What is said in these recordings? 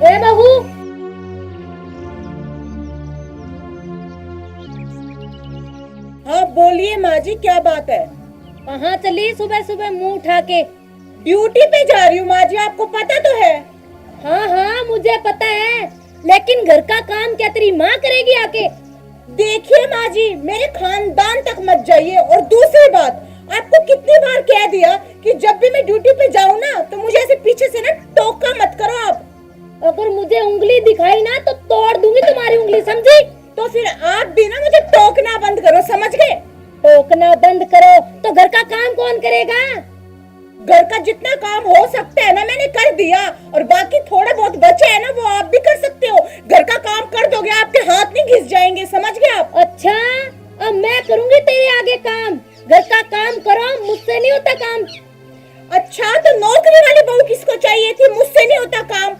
ए बहू, हाँ बोलिए माँ जी, क्या बात है? कहाँ चली सुबह सुबह मुंह उठा के? ड्यूटी पे जा रही हूँ माँ जी, आपको पता तो है। हाँ हाँ मुझे पता है, लेकिन घर का काम क्या तेरी माँ करेगी आके? देखिए माँ जी, मेरे खानदान तक मत जाइए। और दूसरी बात, आपको कितनी बार कह दिया कि जब भी मैं ड्यूटी पे जाऊँ ना तो मुझे ऐसे पीछे से ना टोका मत करो आप। अगर मुझे उंगली दिखाई ना तो तोड़ दूंगी तुम्हारी उंगली, समझी? तो फिर आप भी ना मुझे टोकना बंद करो, समझ गए? टोकना बंद करो तो घर का काम कौन करेगा? घर का जितना काम हो सकता है ना मैंने कर दिया, और बाकी थोड़ा बहुत बचे है ना वो आप भी कर सकते हो। घर का काम कर दोगे, आपके हाथ नहीं घिस जाएंगे, समझ गए आप? अच्छा, अब मैं करूंगी तेरे आगे काम। घर का काम करो, मुझसे नहीं होता काम। अच्छा, तो नौकरी वाली बहू किसको चाहिए थी? मुझसे नहीं होता काम।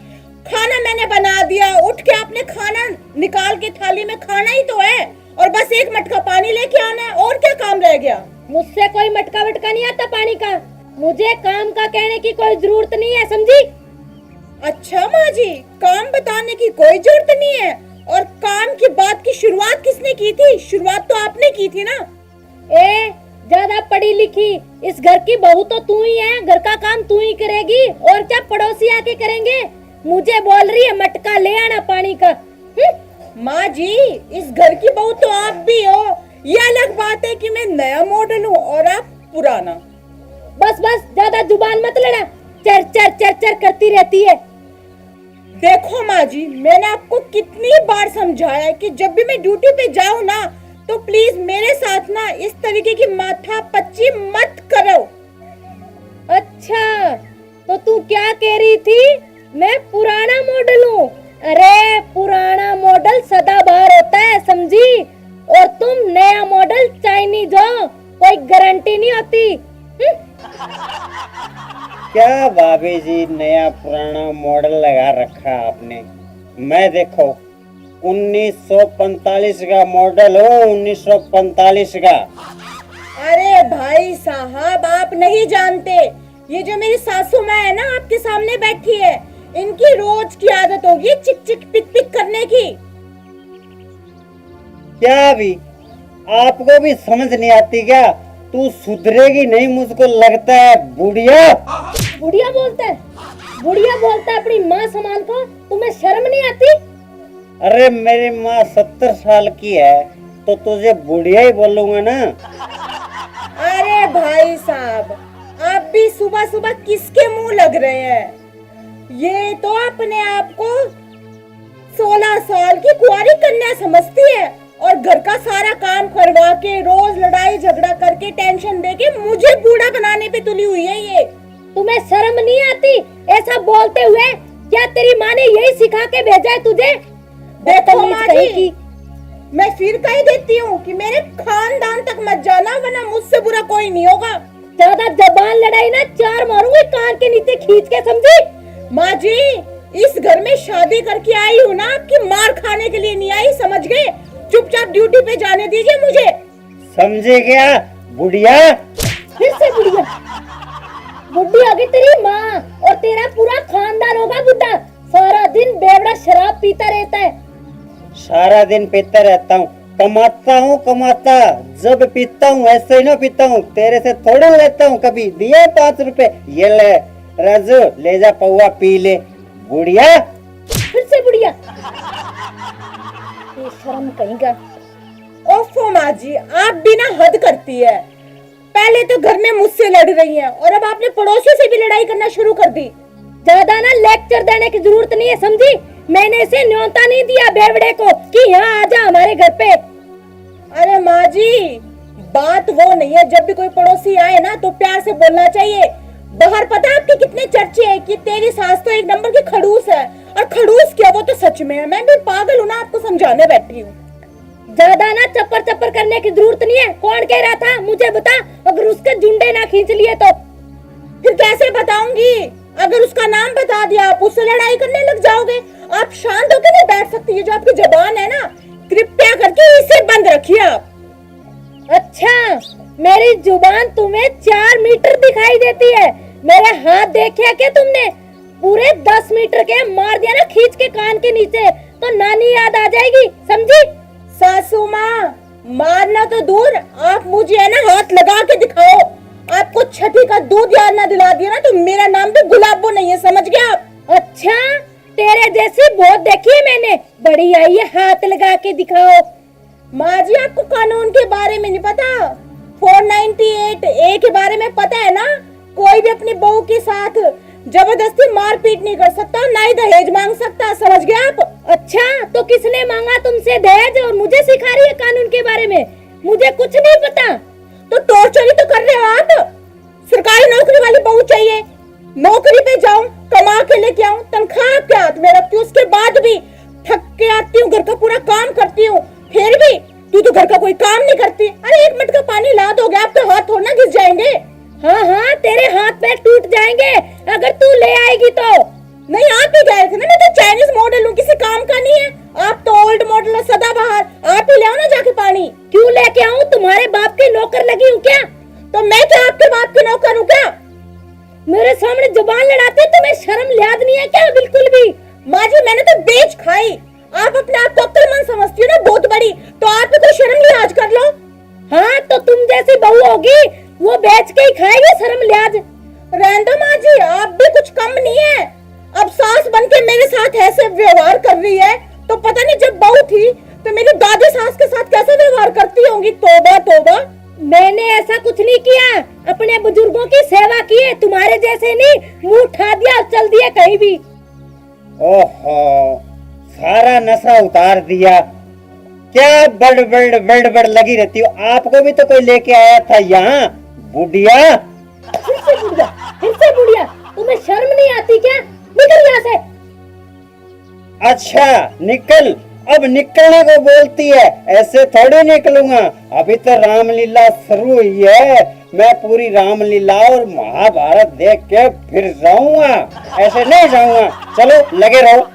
खाना मैंने बना दिया, उठ के आपने खाना निकाल के थाली में खाना ही तो है, और बस एक मटका पानी लेके आना है। और क्या काम रह गया? मुझसे कोई मटका वटका नहीं आता पानी का। मुझे काम का कहने की कोई जरूरत नहीं है, समझी? अच्छा माँ जी, काम बताने की कोई जरूरत नहीं है। और काम की बात की शुरुआत किसने की थी? शुरुआत तो आपने की थी ना। ए, ज्यादा पढ़ी लिखी इस घर की बहू तो तू ही है। घर का काम तू ही करेगी, और क्या पड़ोसी आके करेंगे? मुझे बोल रही है मटका ले आना पानी का। माँ जी, इस घर की बहू तो आप भी हो। ये अलग बात है कि मैं नया मॉडल हूँ और आप पुराना। बस बस, ज्यादा जुबान मत लड़ा, चर चर चर चर करती रहती है। देखो माँ जी, मैंने आपको कितनी बार समझाया है कि जब भी मैं ड्यूटी पे जाऊँ ना तो प्लीज मेरे साथ ना इस तरीके की माथा पच्ची मत करो। अच्छा, तो तू क्या कह रही थी? मैं पुराना मॉडल हूँ? अरे पुराना मॉडल सदाबहार होता है, समझी? और तुम नया मॉडल चाइनीज हो, कोई गारंटी नहीं होती। क्या भाभी जी, नया पुराना मॉडल लगा रखा आपने। मैं देखो 1945 का मॉडल हो, 1945 का। अरे भाई साहब, आप नहीं जानते, ये जो मेरी सासू माँ है ना आपके सामने बैठी है, इनकी रोज की आदत होगी चिक चिक पिक पिक करने की। क्या भी आपको भी समझ नहीं आती क्या? तू सुधरेगी नहीं मुझको लगता है। बुढ़िया बुढ़िया बोलता है? बुढ़िया बोलता है अपनी माँ समान को? तुम्हें शर्म नहीं आती? अरे मेरी माँ 70 साल की है तो तुझे बुढ़िया ही बोलूंगा ना। अरे भाई साहब, आप भी सुबह सुबह किसके मुंह लग रहे हैं? ये तो अपने आप को 16 साल की कुंवारी कन्या समझती है, और घर का सारा काम करवा के रोज लड़ाई झगड़ा करके टेंशन देके मुझे बूढ़ा बनाने पे तुली हुई है ये। तुम्हें शर्म नहीं आती ऐसा बोलते हुए? क्या तेरी माँ ने यही सिखा के भेजा है तुझे? देखो माँ जी, मैं फिर कह देती हूँ कि मेरे खानदान तक मत जाना, वरना मुझसे बुरा कोई नहीं होगा। ज्यादा जबान लड़ाई ना, चार मारूंगी कान के नीचे खींच के, समझी? माँ जी, इस घर में शादी करके आई हूँ ना, आपकी मार खाने के लिए नहीं आई, समझ गए? चुपचाप ड्यूटी पे जाने दीजिए मुझे। समझे क्या बुढ़िया? फिर से बुढ़िया? बुढ़ी होगी तेरी माँ, और तेरा पूरा खानदान होगा बुढ़ा। सारा दिन बेवड़ा शराब पीता रहता है। सारा दिन पीता रहता हूँ, कमाता हूँ कमाता। जब पीता हूँ ऐसे ही ना पीता हूँ, तेरे से थोड़ा लेता हूँ। कभी दिए 5 रुपए, ये ले राजू, ले जा पौवा पी ले। बुढ़िया फिर से बुढ़िया? शर्म कहेगा। ओफो माँ जी, आप भी ना हद करती है। पहले तो घर में मुझसे लड़ रही हैं, और अब आपने पड़ोसियों से भी लड़ाई करना शुरू कर दी। ज्यादा ना लेक्चर देने की जरूरत नहीं है, समझी? मैंने इसे न्योता नहीं दिया बेवड़े को कि यहाँ आजा हमारे घर पे। अरे माँ जी, बात वो नहीं है, जब भी कोई पड़ोसी आए ना तो प्यार से बोलना चाहिए। बाहर पता है आपके कितने चर्चे हैं कि तेरी सास तो एक नंबर की खड़ूस है, और खड़ूस क्या, वो तो सच में है। मैं भी पागल हूँ ना, आपको समझाने बैठी हूँ। ज्यादा ना चप्पर चप्पर करने की जरूरत नहीं है। कौन कह रहा था मुझे बता, अगर उसके जुंडे ना खींच लिए तो? फिर कैसे बताऊंगी? अगर उसका नाम बता दिया आप उससे लड़ाई करने लग जाओगे। आप शांत होकर नहीं बैठ सकती? ये जो आपकी जबान है ना, कृपया करके इसे बंद रखिए आप। अच्छा, मेरी जुबान तुम्हें 4 मीटर दिखाई देती है? मेरे हाथ देखे क्या तुमने? पूरे 10 मीटर के मार दिया ना खींच के कान के नीचे तो नानी याद आ जाएगी, समझी? सासू माँ, मारना तो दूर, आप मुझे है ना हाथ लगा के दिखाओ। आपको छठी का दूध याद ना दिला दिया ना तो मेरा नाम भी गुलाबो नहीं है, समझ गया आप? अच्छा, तेरे जैसी बहुत देखी है मैंने, बड़ी आई है हाथ लगा के दिखाओ। माँ जी, आपको कानून के बारे में नहीं पता? 498 ए के बारे में पता है ना? कोई भी अपनी बहू के साथ जबरदस्ती मारपीट नहीं कर सकता, ना ही दहेज मांग सकता, समझ गए आप? अच्छा, तो किसने मांगा तुमसे दहेज और मुझे सिखा रही है कानून के बारे में? मुझे कुछ नहीं पता। तो टॉर्चर ही तो कर रहे हो आप। सरकारी नौकरी वाली बहू चाहिए, नौकरी पे जाऊं, कमा के लेके आऊं, तनख्वाह आपके हाथ में रखती हूँ, उसके बाद भी थक के आती हूँ, घर का पूरा काम करती हूँ, फिर भी तू तो घर का कोई काम नहीं करती। अरे एक मिनट का पानी ला दोगे, आपके हाथ थोड़ा ना घिस जाएंगे। हाँ हाँ, तेरे हाथ पैर टूट जाएंगे अगर तू ले आएगी तो। नहीं, आप ही गए थे ना, मैं तो चाइनीज मॉडल हूँ, किसी काम का नहीं है। आप तो ओल्ड मॉडल है, सदाबहार। आप ही ले आओ ना जाके पानी। क्यों लेके आऊँ? तुम्हारे बाप के नौकर लगी हूँ क्या? तो मैं क्या आपके बाप के नौकर हूँ क्या? मेरे सामने जुबान लड़ाते तुम्हें शर्म लिहाज नहीं है क्या? बिल्कुल भी। माँ जी, मैंने तो बेच खाई। आप अपने आप को अक्लमंद समझती हो ना, बहुत बड़ी, तो आप भी कोई शर्म लिहाज कर लो। हाँ, तो तुम जैसी बहू होगी वो बेच के ही खाएगी शर्म लिहाज। रहने दो माँ जी, आप भी कुछ कम नहीं है। अब सास बन के मेरे साथ ऐसे व्यवहार कर रही है तो पता नहीं जब बहू थी तो मेरी दादी सास के साथ कैसे व्यवहार करती होंगी। तौबा तौबा। मैंने ऐसा कुछ नहीं किया, अपने बुजुर्गों की सेवा की है, तुम्हारे जैसे नहीं मुंह उठा दिया और चल दिया कहीं भी। ओहो, सारा नशा उतार दिया। क्या बड़ लगी रहती हो? आपको भी तो कोई लेके आया था यहाँ, बुढ़िया। फिर से बुढ़िया, तुम्हें शर्म नहीं आती क्या? निकल यहाँ से। अच्छा निकल, अब निकलने को बोलती है, ऐसे थोड़ी निकलूंगा। अभी तो रामलीला शुरू हुई है, मैं पूरी रामलीला और महाभारत देख के फिर जाऊंगा, ऐसे नहीं जाऊंगा। चलो लगे रहो।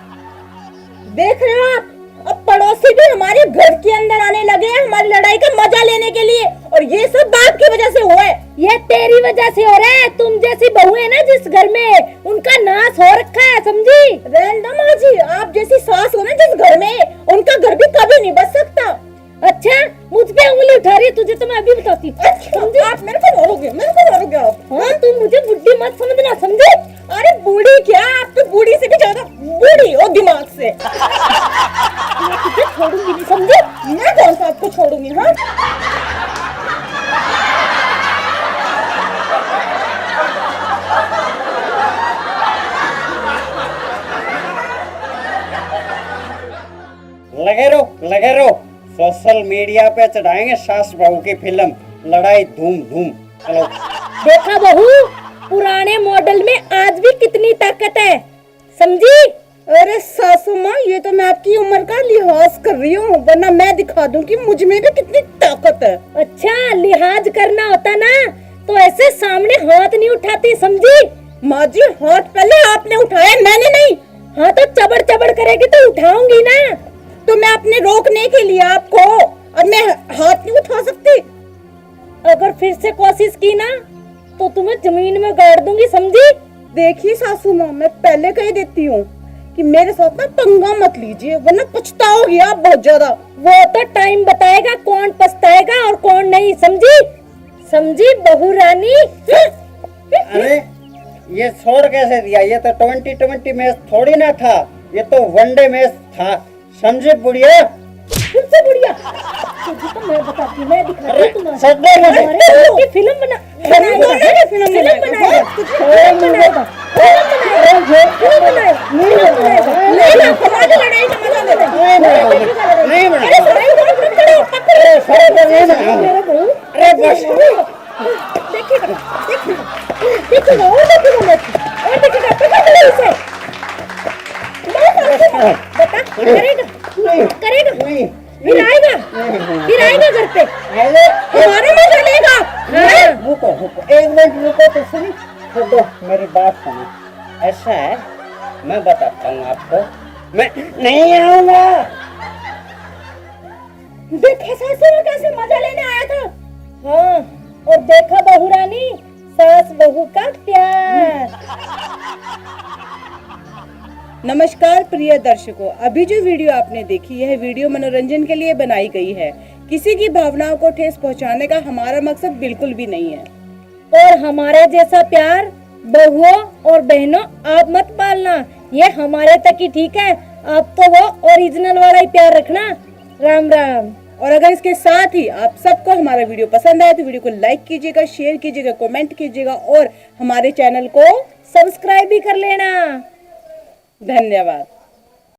देख रहे हो आप, अब पड़ोसी भी हमारे घर के अंदर आने लगे हैं हमारी लड़ाई का मजा लेने के लिए, और ये सब बाप की वजह से हुआ है। ये तेरी वजह से हो रहा है। तुम जैसी बहू है ना जिस घर में, उनका नाश हो रखा है, समझी? रहना माँ जी, आप जैसी सास हो ना जिस घर में, उनका घर भी कभी नहीं बच सकता। अच्छा, मुझ पे उंगली उठा रही है, तुझे तो मैं अभी बताती हूँ। अच्छा, आप मेरे को मारोगे, मेरे को मारोगे आप? हाँ, तुम मुझे बुढ़ी मत समझना, समझे? अरे बूढ़ी क्या, आप तो बूढ़ी से भी ज्यादा बूढ़ी हो दिमाग से। मैं तुझे छोड़ूंगी नहीं, समझे? मैं कौन सा आपको छोड़ूंगी? हाँ, लगे रहो। सोशल मीडिया पे चढ़ाएंगे सास बहू की फिल्म, लड़ाई धूम धूम। चलो। देखा बहू, पुराने मॉडल में आज भी कितनी ताकत है, समझी? अरे सासू माँ, ये तो मैं आपकी उम्र का लिहाज कर रही हूँ, वरना मैं दिखा दूँ कि मुझ में भी कितनी ताकत है। अच्छा, लिहाज करना होता ना तो ऐसे सामने हाथ नहीं उठाती, समझी? माँ जी, हाथ पहले आपने उठाया, मैंने नहीं। हाँ, तो चबड़ चबड़ करेगी तो उठाऊंगी ना। तो मैं अपने रोकने के लिए आपको, अब मैं हाथ नहीं उठा सकती। अगर फिर से कोशिश की ना तो तुम्हें जमीन में गाड़ दूंगी, समझी? देखिए सासू माँ, मैं पहले कह देती हूँ कि मेरे साथ ना पंगा मत लीजिए, वरना पछताओगी आप बहुत ज्यादा। वो तो टाइम बताएगा कौन पछताएगा और कौन नहीं, समझी? समझी बहू रानी? अरे ये छोड़ कैसे दिया? ये तो 2020 मैच थोड़ी ना था, ये तो वनडे मैच था, समझे बुढ़िया? फिर से बुढ़िया, तुझे तो मैं बताती हूँ, मैं दिखाती हूँ तुम्हें। सदमे में तुम्हारे फिल्म बना बनाएगा, फिल्म बनाएगा, फिल्म बनाएगा, फिल्म बनाएगा। नहीं, हमारी लड़ाई का मजा लेते हैं। नहीं बना। अरे पकड़ो, अरे सर पे नहीं बना। मेरा बहू, अरे बस। देखिएगा, देखिएगा, और देखिएगा, और देखिएगा, पकड़ लो इसे। बता, करेगा, करेगा, नहीं, फिर आएगा घर पे, हमारे में चलेगा। हाँ। रुको एक मिनट रुको तो सही। छोड़ो, मेरी बात सुनो। ऐसा है, मैं बताता हूँ आपको, मैं नहीं आऊंगा। देखा सासू कैसे मजा लेने आया था। हाँ, और देखा बहू रानी, सास बहू का प्यार। नमस्कार प्रिय दर्शकों, अभी जो वीडियो आपने देखी यह वीडियो मनोरंजन के लिए बनाई गई है। किसी की भावनाओं को ठेस पहुंचाने का हमारा मकसद बिल्कुल भी नहीं है। और हमारे जैसा प्यार बहुओं और बहनों आप मत पालना, ये हमारे तक ही ठीक है। आप तो वो ओरिजिनल वाला ही प्यार रखना। राम राम। और अगर इसके साथ ही आप सबको हमारा वीडियो पसंद आए तो वीडियो को लाइक कीजिएगा, शेयर कीजिएगा, कमेंट कीजिएगा और हमारे चैनल को सब्सक्राइब भी कर लेना। धन्यवाद।